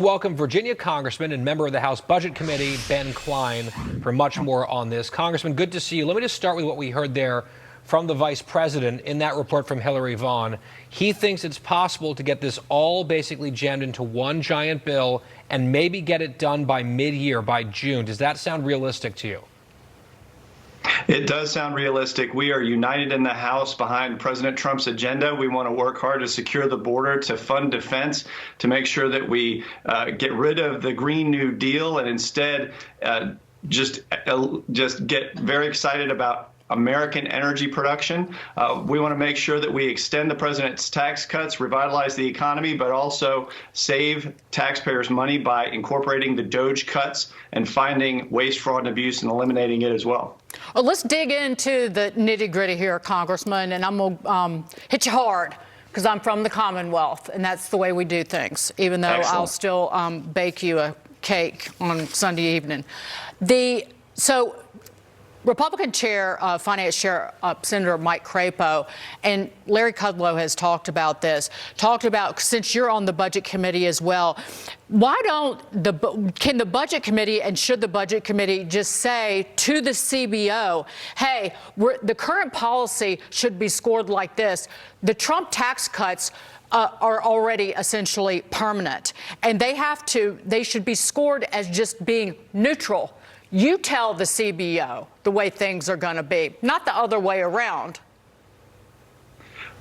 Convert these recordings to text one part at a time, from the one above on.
Welcome Virginia Congressman and member of the House Budget Committee, Ben Cline, for much more on this. Congressman, good to see you. Let me just start with what we heard there from the vice president in that report from Hillary Vaughn. He thinks it's possible to get this all basically jammed into one giant bill and maybe get it done by mid-year, by June. Does that sound realistic to you? It does sound realistic. We are united in the House behind President Trump's agenda. We want to work hard to secure the border, to fund defense, to make sure that we get rid of the Green New Deal and instead just get very excited about American energy production. We want to make sure that we extend the president's tax cuts, revitalize the economy, but also save taxpayers money by incorporating the DOGE cuts and finding waste, fraud, and abuse and eliminating it as well. Well, let's dig into the nitty-gritty here, Congressman, and I'm going to hit you hard because I'm from the Commonwealth, and that's the way we do things, even though Excellent. I'll still bake you a cake on Sunday evening. Republican Chair, Finance Chair, Senator Mike Crapo, and Larry Kudlow has talked about this, since you're on the Budget Committee as well, can the Budget Committee and should the Budget Committee just say to the CBO, hey, the current policy should be scored like this. The Trump tax cuts are already essentially permanent, and they should be scored as just being neutral. You tell the CBO the way things are going to be, not the other way around.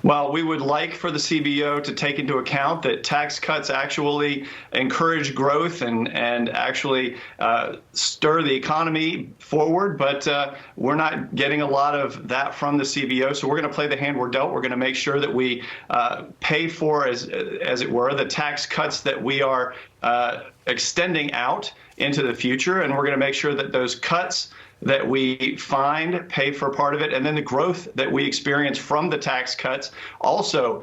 Well, we would like for the CBO to take into account that tax cuts actually encourage growth and actually stir the economy forward, but we're not getting a lot of that from the CBO. So we're going to play the hand we're dealt. We're going to make sure that we pay for, as it were, the tax cuts that we are extending out into the future, and we're going to make sure that those cuts that we find pay for part of it, and then the growth that we experience from the tax cuts also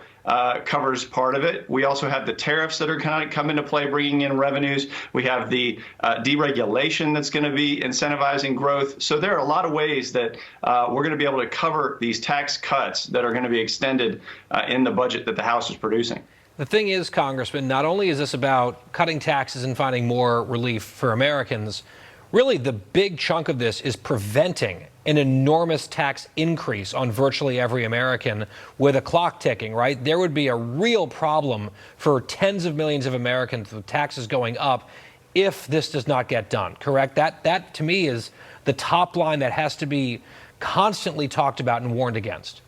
covers part of it. We also have the tariffs that are going to come into play, bringing in revenues. We have the deregulation that's going to be incentivizing growth. So there are a lot of ways that we're going to be able to cover these tax cuts that are going to be extended in the budget that the House is producing. The thing is, Congressman, not only is this about cutting taxes and finding more relief for Americans, really the big chunk of this is preventing an enormous tax increase on virtually every American with a clock ticking, right? There would be a real problem for tens of millions of Americans with taxes going up if this does not get done, correct? That to me is the top line that has to be constantly talked about and warned against.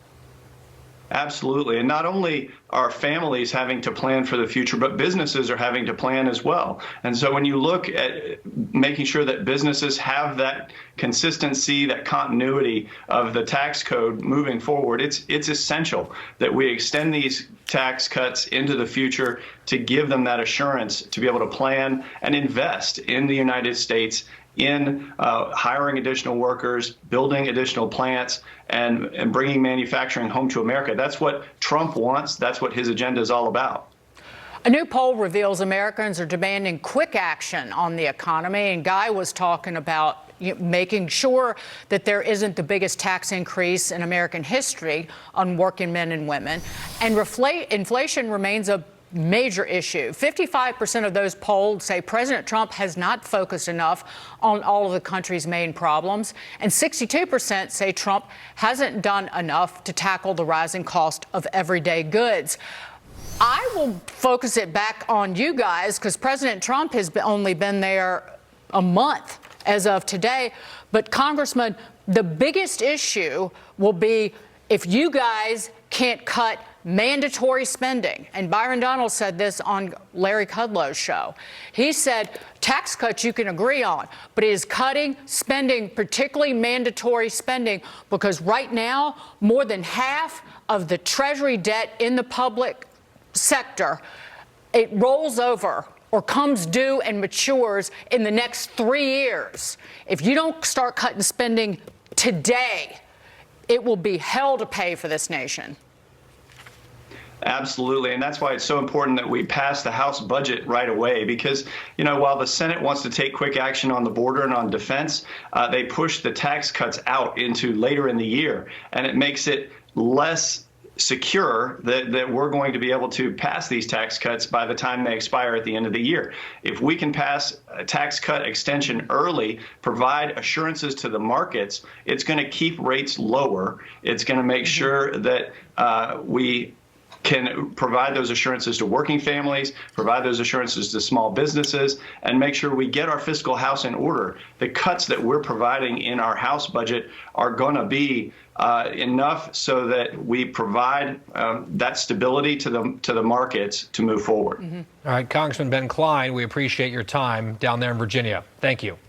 Absolutely. And not only are families having to plan for the future, but businesses are having to plan as well. And so when you look at making sure that businesses have that consistency, that continuity of the tax code moving forward, it's essential that we extend these tax cuts into the future to give them that assurance to be able to plan and invest in the United States, in hiring additional workers, building additional plants, and bringing manufacturing home to America. That's what Trump wants. That's what his agenda is all about. A new poll reveals Americans are demanding quick action on the economy, and Guy was talking about making sure that there isn't the biggest tax increase in American history on working men and women. And inflation remains a major issue. 55% of those polled say President Trump has not focused enough on all of the country's main problems, and 62% say Trump hasn't done enough to tackle the rising cost of everyday goods. I will focus it back on you guys because President Trump has only been there a month as of today. But Congressman, the biggest issue will be if you guys can't cut mandatory spending. And Byron Donald said this on Larry Kudlow's show. He said tax cuts you can agree on, but it is cutting spending, particularly mandatory spending, because right now more than half of the Treasury debt in the public sector, it rolls over or comes due and matures in the next 3 years. If you don't start cutting spending today, it will be hell to pay for this nation. Absolutely. And that's why it's so important that we pass the House budget right away, because, while the Senate wants to take quick action on the border and on defense, they push the tax cuts out into later in the year. And it makes it less secure that we're going to be able to pass these tax cuts by the time they expire at the end of the year. If we can pass a tax cut extension early, provide assurances to the markets, it's going to keep rates lower. It's going to make sure that we can provide those assurances to working families, provide those assurances to small businesses, and make sure we get our fiscal house in order. The cuts that we're providing in our House budget are going to be enough so that we provide that stability to the markets to move forward. All right, Congressman Ben Cline, we appreciate your time down there in Virginia. Thank you.